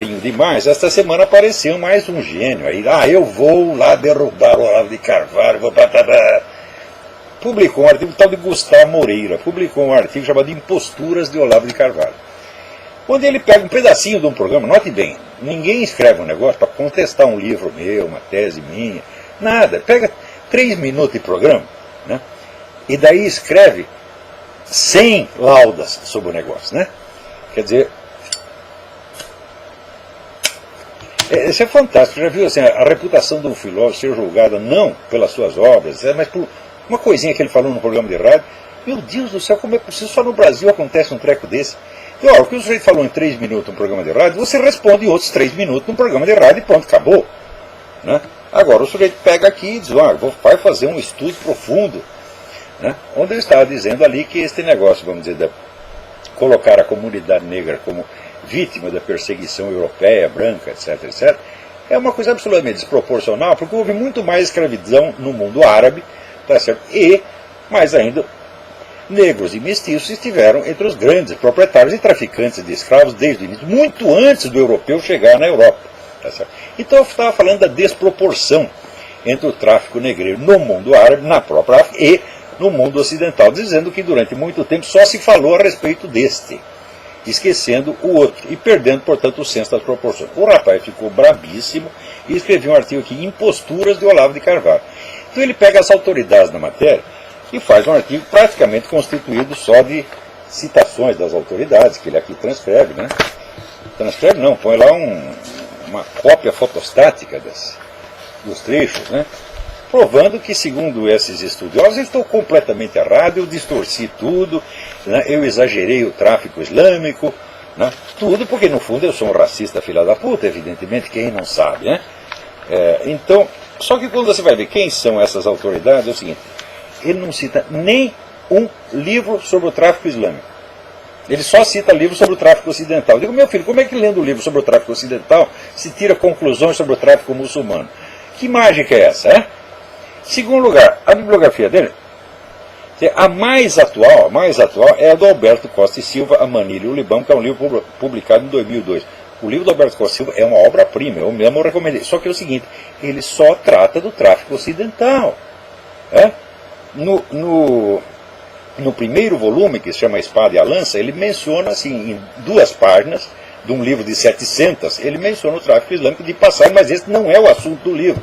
limpinho demais, esta semana apareceu mais um gênio aí. Eu vou lá derrubar o Olavo de Carvalho, vou... Publicou um artigo tal de Gustavo Moreira, publicou um artigo chamado Imposturas de Olavo de Carvalho, onde ele pega um pedacinho de um programa, note bem, ninguém escreve um negócio para contestar um livro meu, uma tese minha, nada, pega 3 minutos de programa, né? E daí escreve 100 laudas sobre o negócio, né? Quer dizer, isso é fantástico. Já viu assim, a reputação de um filósofo ser julgada não pelas suas obras, mas por uma coisinha que ele falou no programa de rádio. Meu Deus do céu, como é possível? Só no Brasil acontece um treco desse. E olha, o que o sujeito falou em 3 minutos no programa de rádio, você responde em outros 3 minutos no programa de rádio e pronto, acabou, né? Agora o sujeito pega aqui e diz, vai fazer um estudo profundo, né? Onde eu estava dizendo ali que este negócio, vamos dizer, de colocar a comunidade negra como vítima da perseguição europeia, branca, etc., etc., é uma coisa absolutamente desproporcional, porque houve muito mais escravidão no mundo árabe, tá certo? E, mais ainda, negros e mestiços estiveram entre os grandes proprietários e traficantes de escravos desde o início, muito antes do europeu chegar na Europa. Tá certo? Então eu estava falando da desproporção entre o tráfico negreiro no mundo árabe, na própria África, e no mundo ocidental, dizendo que durante muito tempo só se falou a respeito deste, esquecendo o outro, e perdendo, portanto, o senso das proporções. O rapaz ficou brabíssimo e escreveu um artigo aqui, Imposturas de Olavo de Carvalho. Então ele pega as autoridades da matéria e faz um artigo praticamente constituído só de citações das autoridades, que ele aqui transcreve, né? Transcreve não, põe lá uma cópia fotostática dos trechos, né? Provando que, segundo esses estudiosos, eu estou completamente errado, eu distorci tudo, né? Eu exagerei o tráfico islâmico, né? Tudo porque, no fundo, eu sou um racista filha da puta, evidentemente, quem não sabe, né? Então, só que quando você vai ver quem são essas autoridades, é o seguinte, ele não cita nem um livro sobre o tráfico islâmico. Ele só cita livros sobre o tráfico ocidental. Eu digo, meu filho, como é que lendo o livro sobre o tráfico ocidental se tira conclusões sobre o tráfico muçulmano? Que mágica é essa, é? Segundo lugar, a bibliografia dele, a mais atual é a do Alberto Costa e Silva, A Manilha e o Libão, que é um livro publicado em 2002. O livro do Alberto Costa e Silva é uma obra-prima, eu mesmo recomendei. Só que é o seguinte, ele só trata do tráfico ocidental. No primeiro volume, que se chama Espada e a Lança, ele menciona, assim, em 2 páginas, de um livro de 700, ele menciona o tráfico islâmico de passagem, mas esse não é o assunto do livro.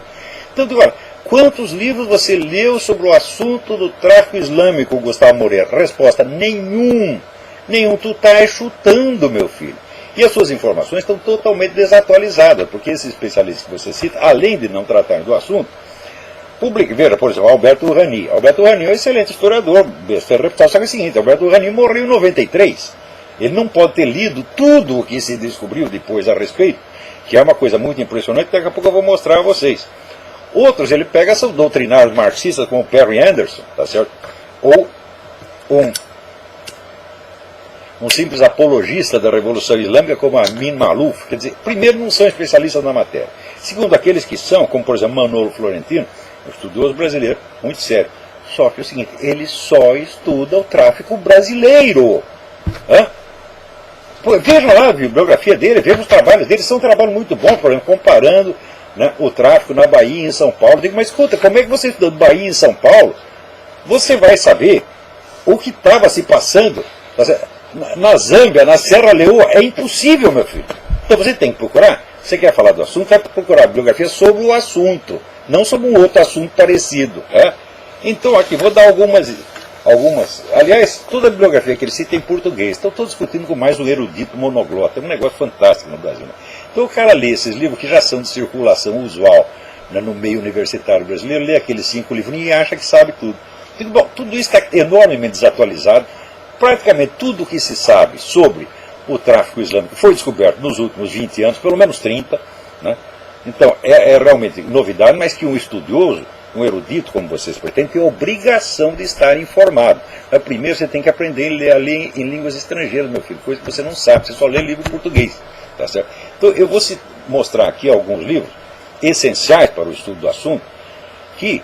Então, agora, quantos livros você leu sobre o assunto do tráfico islâmico, Gustavo Moreira? Resposta, nenhum. Nenhum. Tu estás chutando, meu filho. E as suas informações estão totalmente desatualizadas, porque esses especialistas que você cita, além de não tratarem do assunto, veja, por exemplo, Alberto Rani. Alberto Rani é um excelente historiador, besta reputado, só que é o seguinte, Alberto Rani morreu em 93. Ele não pode ter lido tudo o que se descobriu depois a respeito, que é uma coisa muito impressionante, daqui a pouco eu vou mostrar a vocês. Outros, ele pega são doutrinários marxistas, como Perry Anderson, tá certo? Ou um simples apologista da Revolução Islâmica, como Amin Maalouf. Quer dizer, primeiro, não são especialistas na matéria. Segundo, aqueles que são, como por exemplo Manolo Florentino, um estudioso brasileiro, muito sério. Só que é o seguinte, ele só estuda o tráfico brasileiro. Pô, veja lá a bibliografia dele, veja os trabalhos dele, são trabalhos muito bons, por exemplo, comparando, né, o tráfico na Bahia e em São Paulo. Eu digo, mas escuta, como é que você estudando Bahia e em São Paulo, você vai saber o que estava se passando na Zâmbia, na Serra Leoa? É impossível, meu filho. Então você tem que procurar, você quer falar do assunto, vai procurar a bibliografia sobre o assunto, não sobre um outro assunto parecido. Então aqui, vou dar algumas, aliás, toda a bibliografia que ele cita é em português, então estou discutindo com mais um erudito monoglota, é um negócio fantástico no Brasil. Então o cara lê esses livros que já são de circulação usual, né, no meio universitário brasileiro, lê aqueles 5 livrinhos e acha que sabe tudo. Digo, bom, tudo isso está enormemente desatualizado, praticamente tudo o que se sabe sobre o tráfico islâmico foi descoberto nos últimos 20 anos, pelo menos 30, né? Então é realmente novidade, mas que um estudioso, um erudito como vocês pretendem, tem a obrigação de estar informado. Mas primeiro você tem que aprender a ler em línguas estrangeiras, meu filho, coisa que você não sabe, você só lê livro em português. Tá certo? Então eu vou mostrar aqui alguns livros essenciais para o estudo do assunto, que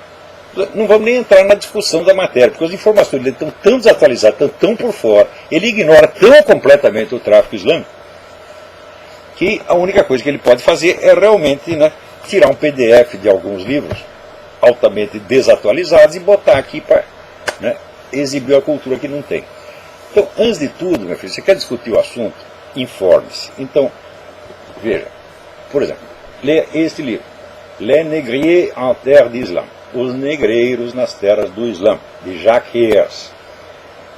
não vamos nem entrar na discussão da matéria, porque as informações dele estão tão desatualizadas, estão tão por fora, ele ignora tão completamente o tráfico islâmico, que a única coisa que ele pode fazer é realmente, né, tirar um PDF de alguns livros altamente desatualizados e botar aqui para, né, exibir a cultura que não tem. Então, antes de tudo, meu filho, você quer discutir o assunto? Informe-se. Então, veja, por exemplo, leia este livro, Les Négriers en Terre d'Islam, Os Negreiros nas Terras do Islã, de Jacques Heers,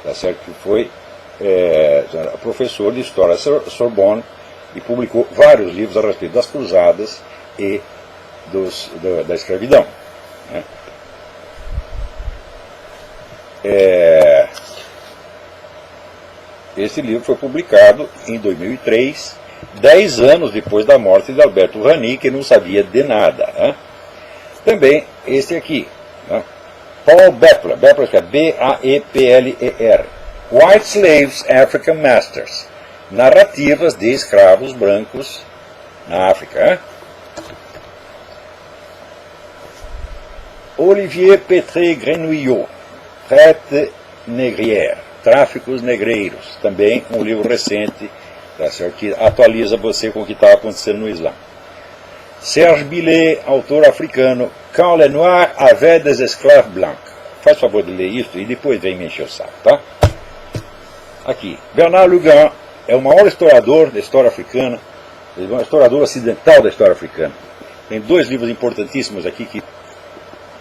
tá certo? Que foi professor de História da Sorbonne e publicou vários livros a respeito das cruzadas e da escravidão, né? Esse livro foi publicado em 2003, 10 anos depois da morte de Alberto Rani, que não sabia de nada, né? Também este aqui, né? Paul Bepler, Bepler é B-A-E-P-L-E-R, White Slaves, African Masters, narrativas de escravos brancos na África, né? Olivier Pétré-Grenouillot, Traite négrière, Tráficos Negreiros, também um livro recente, tá certo, que atualiza você com o que estava acontecendo no Islã. Serge Billet, autor africano, Quand les Noirs avaient des esclaves blancs. Faz favor de ler isso e depois vem me encher o saco, tá? Aqui, Bernard Lugan é o maior historiador da história africana, um historiador ocidental da história africana. Tem 2 livros importantíssimos aqui que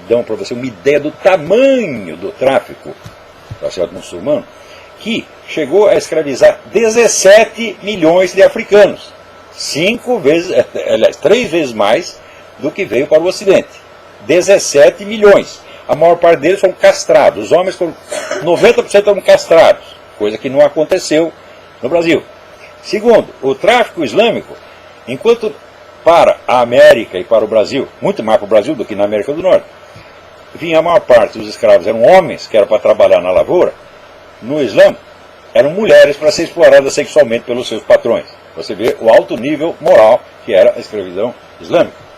dão para você uma ideia do tamanho do tráfico, tá certo, muçulmano, que chegou a escravizar 17 milhões de africanos. 3 vezes mais do que veio para o Ocidente. 17 milhões. A maior parte deles foram castrados. Os homens foram 90% foram castrados, coisa que não aconteceu no Brasil. Segundo, o tráfico islâmico, enquanto para a América e para o Brasil, muito mais para o Brasil do que na América do Norte, vinha a maior parte dos escravos eram homens, que eram para trabalhar na lavoura. No Islã, eram mulheres para ser exploradas sexualmente pelos seus patrões. Você vê o alto nível moral que era a escravidão islâmica.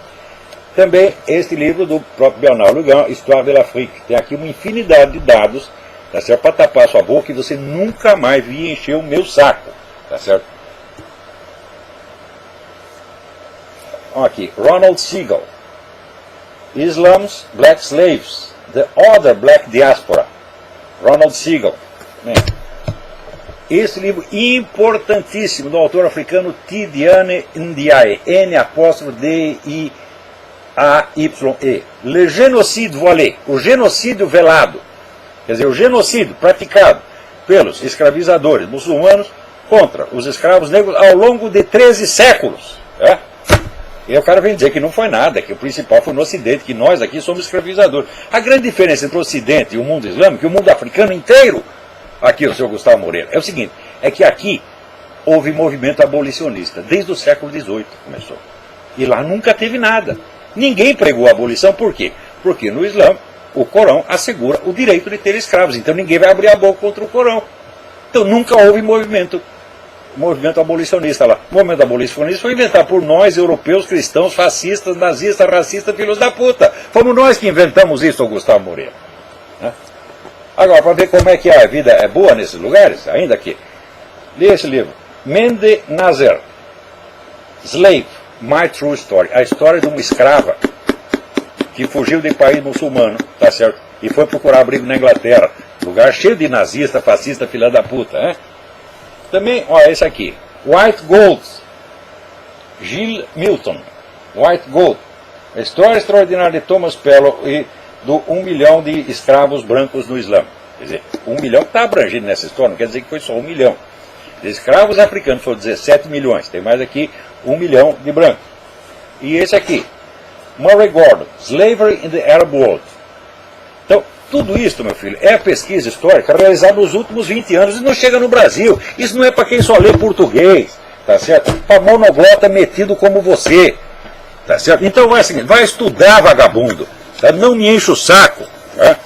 Também este livro do próprio Bernard Lugan, Histoire de l'Afrique. Tem aqui uma infinidade de dados, tá certo, para tapar sua boca e você nunca mais vir encher o meu saco, tá certo? Olha aqui, Ronald Siegel, Islam's Black Slaves, The Other Black Diaspora, Ronald Siegel, né? Esse livro importantíssimo do autor africano Tidiane Ndiaye, N''D''I''A''Y', Le Génocide Voilé, o genocídio velado, quer dizer, o genocídio praticado pelos escravizadores muçulmanos contra os escravos negros ao longo de 13 séculos, né? E o cara vem dizer que não foi nada, que o principal foi no Ocidente, que nós aqui somos escravizadores. A grande diferença entre o Ocidente e o mundo islâmico, e o mundo africano inteiro, aqui o senhor Gustavo Moreira, é o seguinte, é que aqui houve movimento abolicionista, desde o século XVIII começou. E lá nunca teve nada. Ninguém pregou a abolição, por quê? Porque no Islã, o Corão assegura o direito de ter escravos, então ninguém vai abrir a boca contra o Corão. Então nunca houve movimento abolicionista lá. O movimento abolicionista foi inventado por nós, europeus, cristãos, fascistas, nazistas, racistas, filhos da puta. Fomos nós que inventamos isso, Gustavo Moreira, né? Agora, para ver como é que a vida é boa nesses lugares, ainda aqui, lê esse livro, Mende Nazer, Slave, My True Story, a história de uma escrava que fugiu de país muçulmano, tá certo? E foi procurar abrigo na Inglaterra, lugar cheio de nazista, fascista, filha da puta, né? Também, olha esse aqui, White Gold, Gilles Milton, White Gold, a história extraordinária de Thomas Pellow e do 1 milhão de escravos brancos no Islã. Quer dizer, 1 milhão está abrangido nessa história, não quer dizer que foi só 1 milhão. De escravos africanos foram 17 milhões, tem mais aqui 1 milhão de brancos. E esse aqui, Murray Gordon, Slavery in the Arab World. Então, tudo isso, meu filho, é a pesquisa histórica realizada nos últimos 20 anos e não chega no Brasil. Isso não é para quem só lê português, tá certo? Para monoglota metido como você, tá certo? Então vai estudar, vagabundo, tá? Não me enche o saco, tá?